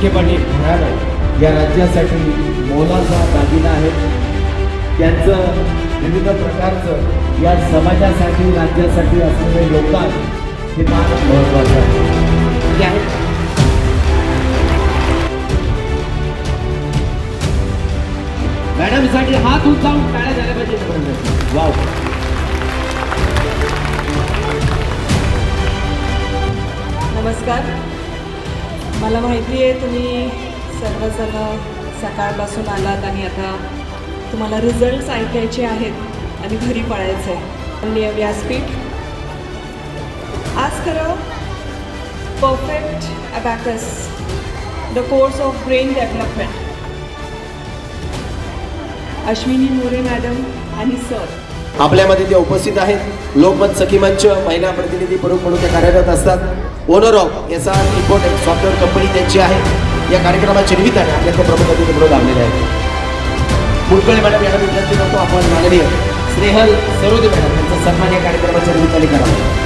विखेपाटील घराणं या राज्यासाठी मोलाचा दागिना आहे. त्यांचं विविध प्रकारचं या समाजासाठी राज्यासाठी असलेले योगदान हे फार महत्त्वाचं आहे. मॅडमसाठी हात उंचावून टाळ्या झाल्या पाहिजे. वाव. नमस्कार. मला माहिती आहे तुम्ही सर्वजण सकाळपासून आलात आणि आता तुम्हाला रिझल्ट्स ऐकायचे आहेत आणि घरी पळायचं आहे. माननीय व्यासपीठ, आज खरं perfect abacus the course of brain development Ashwini More madam आणि सर आपल्यामध्ये ते उपस्थित आहेत. लोकमत सखी मंच महिला प्रतिनिधी म्हणून ते कार्यरत असतात. Owner of SR import software company त्यांची आहे. या कार्यक्रमाच्या निमित्ताने आपल्याकडे प्रमुख अतिथी म्हणून लाभलेले आहेत. मुलकळे मॅडम यांना विनंती करतो आपण माननीय स्नेहल सरोदे मॅडम यांचा सन्मान या कार्यक्रमाच्या निमित्ताने करावा.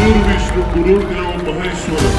गुरुर्विष्णू गुरुर्देव महेश्वर